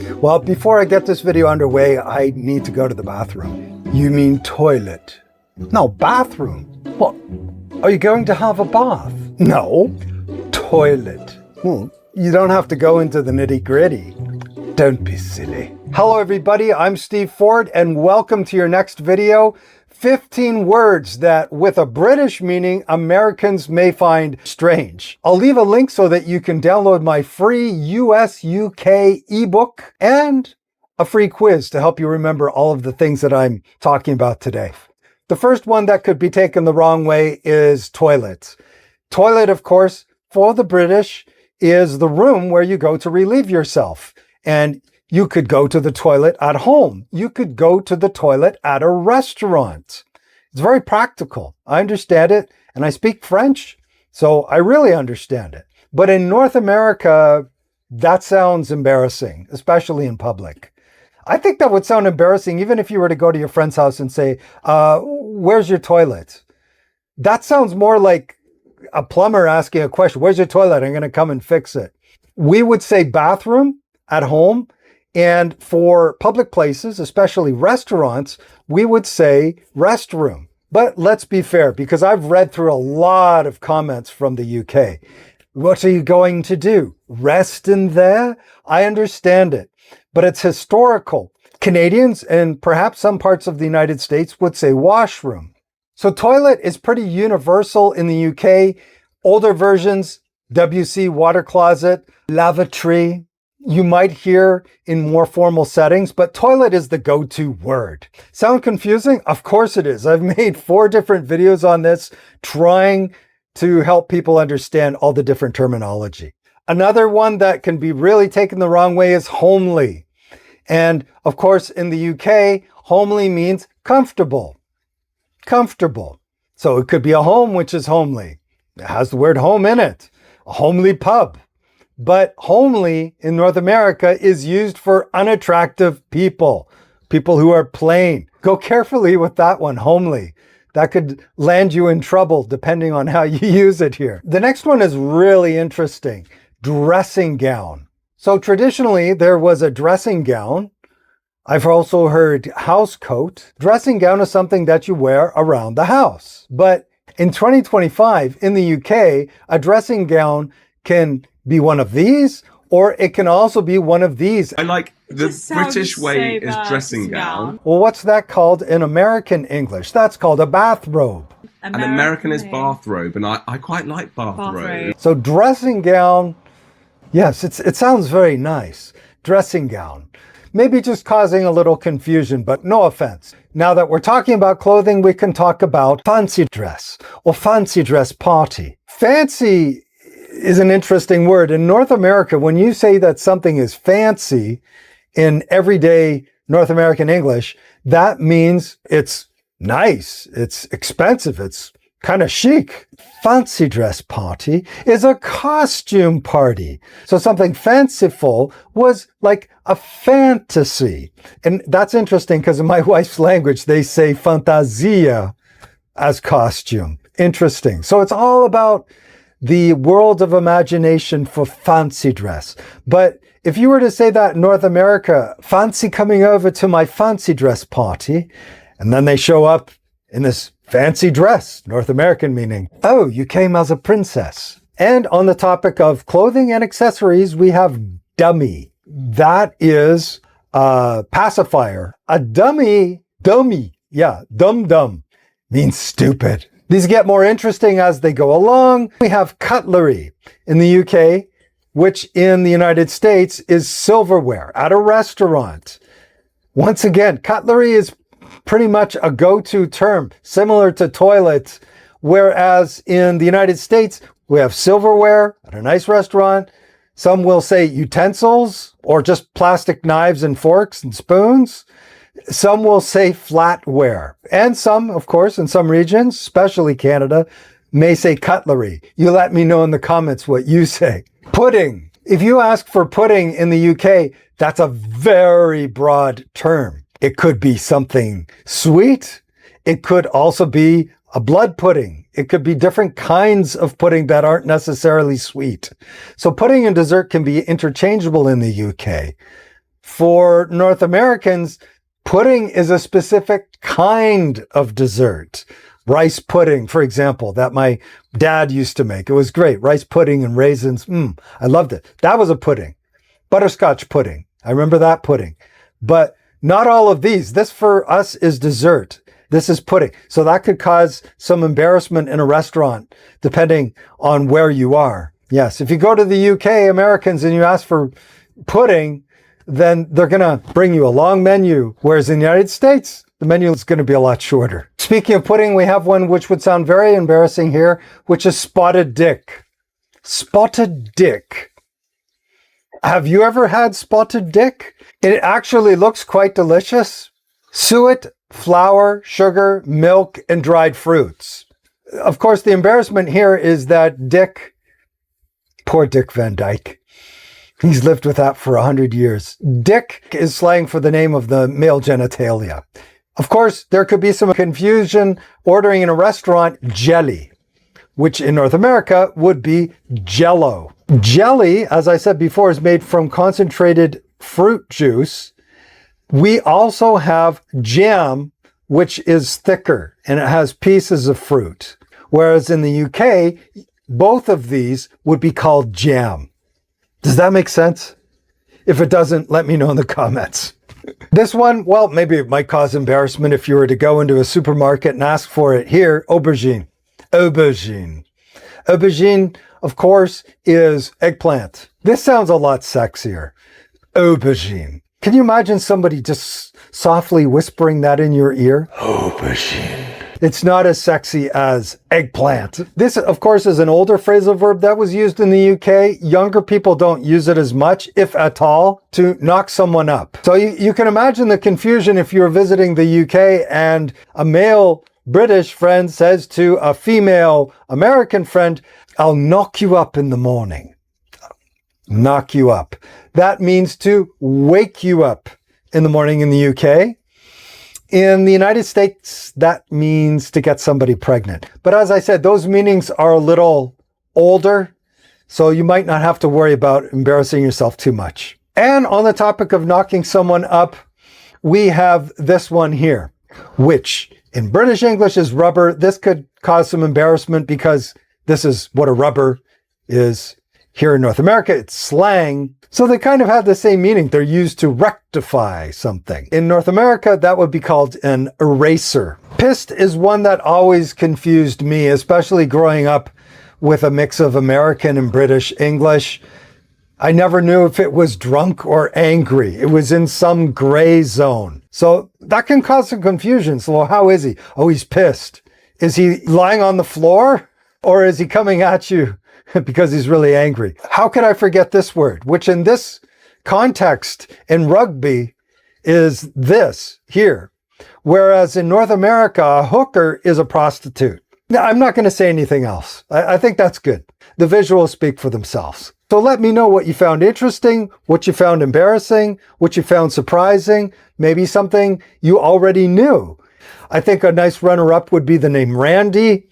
Well, before I get this video underway, I need to go to the bathroom. You mean toilet? No, bathroom. What? Are you going to have a bath? No, toilet. Well, you don't have to go into the nitty-gritty. Don't be silly. Hello everybody, I'm Steve Ford and welcome to your next video. 15 words that, with a British meaning, Americans may find strange. I'll leave a link so that you can download my free US-UK ebook and a free quiz to help you remember all of the things that I'm talking about today. The first one that could be taken the wrong way is toilet. Toilet, of course, for the British, is the room where you go to relieve yourself. And you could go to the toilet at home. You could go to the toilet at a restaurant. It's very practical. I understand it, and I speak French, so I really understand it. But in North America, that sounds embarrassing, especially in public. I think that would sound embarrassing even if you were to go to your friend's house and say, where's your toilet? That sounds more like a plumber asking a question. Where's your toilet? I'm going to come and fix it. We would say bathroom at home. And for public places, especially restaurants, we would say restroom. But let's be fair, because I've read through a lot of comments from the UK. What are you going to do? Rest in there? I understand it, but it's historical. Canadians and perhaps some parts of the United States would say washroom. So toilet is pretty universal in the UK. Older versions, WC, water closet, lavatory. You might hear in more formal settings, but toilet is the go-to word. Sound confusing? Of course it is. I've made 4 different videos on this, trying to help people understand all the different terminology. Another one that can be really taken the wrong way is homely. And of course, in the UK, homely means comfortable. Comfortable. So it could be a home, which is homely. It has the word home in it. A homely pub. But homely in North America is used for unattractive people, people who are plain. Go carefully with that one, homely. That could land you in trouble depending on how you use it here. The next one is really interesting, dressing gown. So traditionally there was a dressing gown. I've also heard house coat. Dressing gown is something that you wear around the house. But in 2025 in the UK, a dressing gown can be one of these, or it can also be one of these. I like the British way is dressing gown. Well, what's that called in American English? That's called a bathrobe. And American is bathrobe, and I quite like bathrobe. So dressing gown, yes, it sounds very nice. Dressing gown. Maybe just causing a little confusion, but no offense. Now that we're talking about clothing, we can talk about fancy dress or fancy dress party. Fancy is an interesting word. In North America, when you say that something is fancy in everyday North American English, that means it's nice, it's expensive, it's kind of chic. Fancy dress party is a costume party. So something fanciful was like a fantasy. And that's interesting because in my wife's language, they say fantasia as costume. Interesting. So it's all about the world of imagination for fancy dress. But if you were to say that in North America, fancy coming over to my fancy dress party, and then they show up in this fancy dress, North American meaning, oh, you came as a princess. And on the topic of clothing and accessories, we have dummy. That is a pacifier. A dummy, yeah, dum means stupid. These get more interesting as they go along. We have cutlery in the UK, which in the United States is silverware at a restaurant. Once again, cutlery is pretty much a go-to term, similar to toilet, whereas in the United States, we have silverware at a nice restaurant. Some will say utensils or just plastic knives and forks and spoons. Some will say flatware, and some, of course, in some regions, especially Canada, may say cutlery. You let me know in the comments what you say. Pudding. If you ask for pudding in the UK, that's a very broad term. It could be something sweet. It could also be a blood pudding. It could be different kinds of pudding that aren't necessarily sweet. So pudding and dessert can be interchangeable in the UK. For North Americans, pudding is a specific kind of dessert. Rice pudding, for example, that my dad used to make. It was great. Rice pudding and raisins. I loved it. That was a pudding. Butterscotch pudding. I remember that pudding. But not all of these. This for us is dessert. This is pudding. So that could cause some embarrassment in a restaurant, depending on where you are. Yes, if you go to the UK, Americans, and you ask for pudding, then they're going to bring you a long menu. Whereas in the United States, the menu is going to be a lot shorter. Speaking of pudding, we have one which would sound very embarrassing here, which is spotted dick. Spotted dick. Have you ever had spotted dick? It actually looks quite delicious. Suet, flour, sugar, milk, and dried fruits. Of course, the embarrassment here is that Dick, poor Dick Van Dyke, he's lived with that for 100 years. Dick is slang for the name of the male genitalia. Of course, there could be some confusion ordering in a restaurant jelly, which in North America would be Jello. Jelly, as I said before, is made from concentrated fruit juice. We also have jam, which is thicker and it has pieces of fruit. Whereas in the UK, both of these would be called jam. Does that make sense? If it doesn't, let me know in the comments. This one, well, maybe it might cause embarrassment if you were to go into a supermarket and ask for it here. Aubergine. Aubergine. Aubergine, of course, is eggplant. This sounds a lot sexier. Aubergine. Can you imagine somebody just softly whispering that in your ear? Aubergine. It's not as sexy as eggplant. This, of course, is an older phrasal verb that was used in the UK. Younger people don't use it as much, if at all, to knock someone up. So you can imagine the confusion if you're visiting the UK and a male British friend says to a female American friend, "I'll knock you up in the morning." Knock you up. That means to wake you up in the morning in the UK. In the United States, that means to get somebody pregnant. But as I said, those meanings are a little older, so you might not have to worry about embarrassing yourself too much. And on the topic of knocking someone up, we have this one here, which in British English is rubber. This could cause some embarrassment because this is what a rubber is. Here in North America, it's slang. So they kind of have the same meaning. They're used to rectify something. In North America, that would be called an eraser. Pissed is one that always confused me, especially growing up with a mix of American and British English. I never knew if it was drunk or angry. It was in some gray zone. So that can cause some confusion. So how is he? Oh, he's pissed. Is he lying on the floor? Or is he coming at you because he's really angry? How could I forget this word, which in this context in rugby is this here. Whereas in North America, a hooker is a prostitute. Now, I'm not going to say anything else. I think that's good. The visuals speak for themselves. So let me know what you found interesting, what you found embarrassing, what you found surprising, maybe something you already knew. I think a nice runner-up would be the name Randy.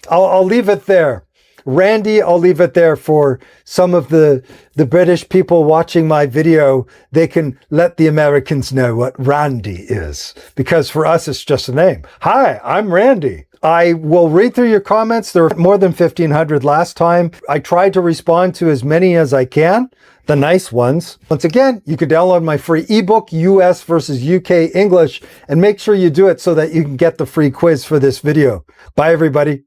I'll leave it there. Randy, I'll leave it there for some of the British people watching my video. They can let the Americans know what Randy is, because for us, it's just a name. Hi, I'm Randy. I will read through your comments. There were more than 1,500 last time. I tried to respond to as many as I can, the nice ones. Once again, you can download my free ebook, US versus UK English, and make sure you do it so that you can get the free quiz for this video. Bye, everybody.